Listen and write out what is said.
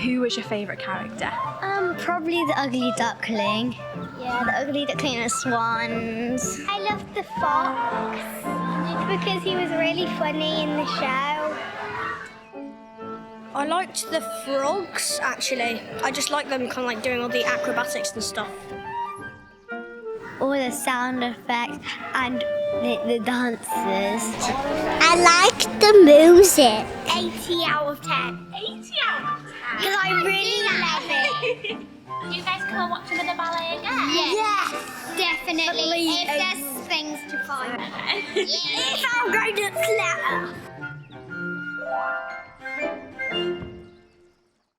Who was your favourite character? Probably the Ugly Duckling. Yeah, the Ugly Duckling and the swans. I loved the fox because he was really funny in the show. I liked the frogs, actually. I just like them kind of like doing all the acrobatics and stuff. All the sound effects and the dancers. I liked the music. 80 out of 10. 80 out of 10. Because I really love it. Do you guys come watch another ballet again? Yes, definitely. If there's things to find. If I'm going to clap.